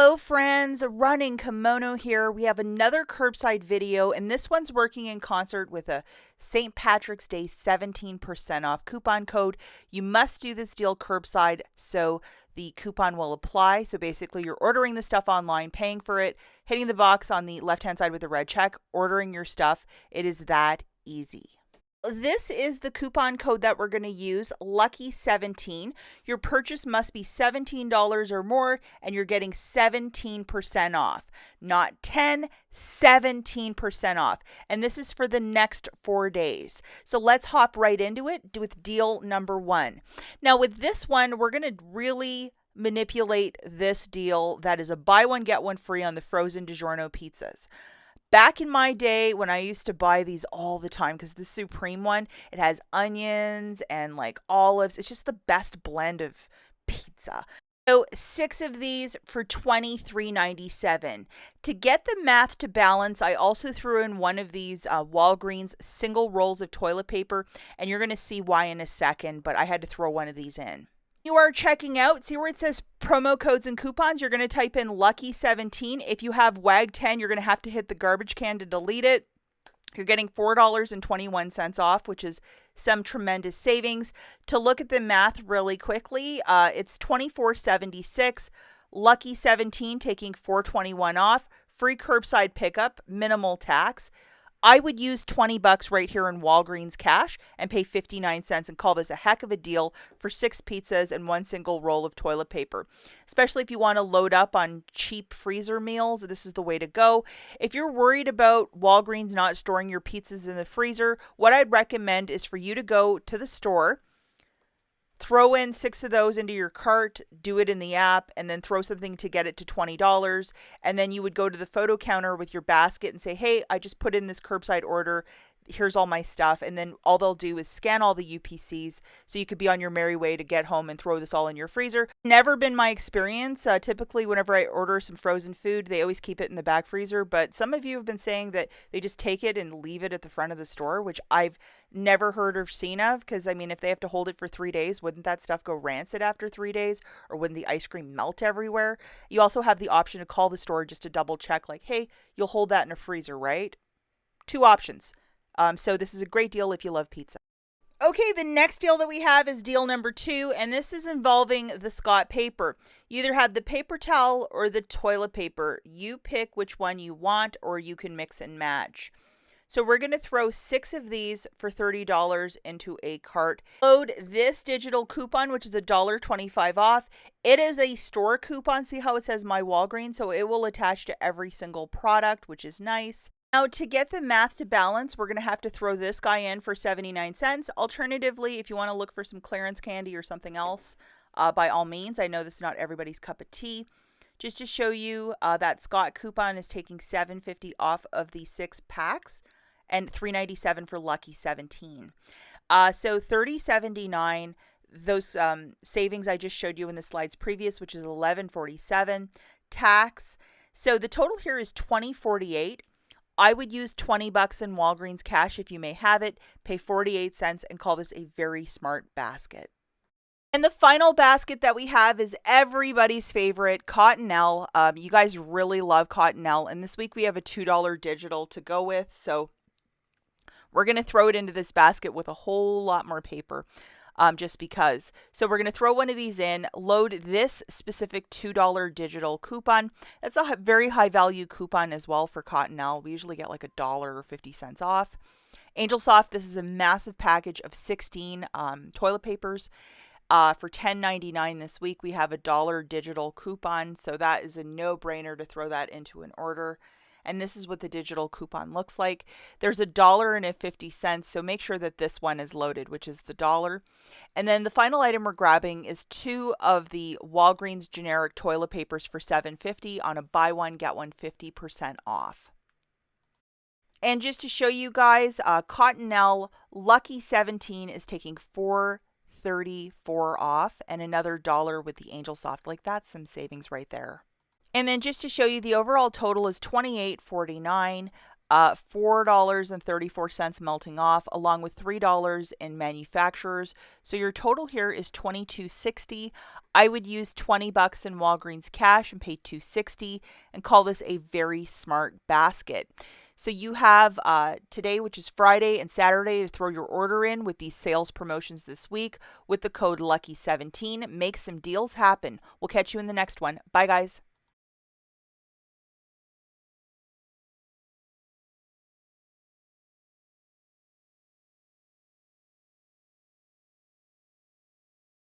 Hello friends, Running Kimono here. We have another curbside video, and this one's working in concert with a St. Patrick's Day 17% off coupon code. You must do this deal curbside so the coupon will apply. So basically you're ordering the stuff online, paying for it, hitting the box on the left hand side with the red check, ordering your stuff. It is that easy. This is the coupon code that we're going to use, Lucky17. Your purchase must be $17 or more, and you're getting 17% off. Not 10, 17% off. And this is for the next 4 days. So let's hop right into it with deal number 1. Now with this one, we're going to really manipulate this deal that is a buy one, get one free on the frozen DiGiorno pizzas. Back in my day when I used to buy these all the time, because the Supreme one, it has onions and like olives. It's just the best blend of pizza. So 6 of these for $23.97. To get the math to balance, I also threw in one of these Walgreens single rolls of toilet paper, and you're going to see why in a second, but I had to throw one of these in. You are checking out, see where it says promo codes and coupons, you're going to type in Lucky17. If you have WAG10, you're going to have to hit the garbage can to delete it. You're getting $4.21 off, which is some tremendous savings. To look at the math really quickly, it's $24.76, Lucky17 taking $4.21 off, free curbside pickup, minimal tax. I would use $20 right here in Walgreens cash and pay 59 cents and call this a heck of a deal for 6 pizzas and 1 single roll of toilet paper. Especially if you want to load up on cheap freezer meals, this is the way to go. If you're worried about Walgreens not storing your pizzas in the freezer, what I'd recommend is for you to go to the store, throw in 6 of those into your cart, do it in the app, and then throw something to get it to $20. And then you would go to the photo counter with your basket and say, hey, I just put in this curbside order. Here's all my stuff. And then all they'll do is scan all the UPCs so you could be on your merry way to get home and throw this all in your freezer. Never been my experience. Typically, whenever I order some frozen food, they always keep it in the back freezer. But some of you have been saying that they just take it and leave it at the front of the store, which I've never heard or seen of. Because, I mean, if they have to hold it for 3 days, wouldn't that stuff go rancid after 3 days? Or wouldn't the ice cream melt everywhere? You also have the option to call the store just to double check, like, hey, you'll hold that in a freezer, right? 2 options. So this is a great deal if you love pizza. Okay, the next deal that we have is deal number 2, and this is involving the Scott paper. You either have the paper towel or the toilet paper. You pick which one you want, or you can mix and match. So we're going to throw 6 of these for $30 into a cart. Load this digital coupon, which is $1.25 off. It is a store coupon. See how it says My Walgreens? So it will attach to every single product, which is nice. Now, to get the math to balance, we're going to have to throw this guy in for 79 cents. Alternatively, if you want to look for some clearance candy or something else, by all means. I know this is not everybody's cup of tea. Just to show you, that Scott coupon is taking $7.50 off of the 6 packs and $3.97 for Lucky17. So $30.79. Those savings I just showed you in the slides previous, which is $11.47. Tax. So the total here is $20.48. I would use $20 in Walgreens cash if you may have it, pay 48 cents, and call this a very smart basket. And the final basket that we have is everybody's favorite, Cottonelle. You guys really love Cottonelle, and this week we have a $2 digital to go with, so we're going to throw it into this basket with a whole lot more paper. Just because. So we're going to throw one of these in, load this specific $2 digital coupon. That's a very high value coupon as well for Cottonelle. We usually get like $1 or 50 cents off. Angel Soft, this is a massive package of 16 toilet papers. For $10.99 this week, we have $1 digital coupon. So that is a no-brainer to throw that into an order. And this is what the digital coupon looks like. There's $1.50, so make sure that this one is loaded, which is the $1. And then the final item we're grabbing is 2 of the Walgreens generic toilet papers for $7.50 on a buy one, get one 50% off. And just to show you guys, Cottonelle Lucky17 is taking $4.34 off and another $1 with the Angel Soft. Like, that's some savings right there. And then just to show you, the overall total is $28.49. $4.34 melting off, along with $3 in manufacturers. So your total here is $22.60. I would use $20 in Walgreens cash and pay $2.60 and call this a very smart basket. So you have today, which is Friday, and Saturday to throw your order in with these sales promotions this week with the code LUCKY17. Make some deals happen. We'll catch you in the next one. Bye, guys.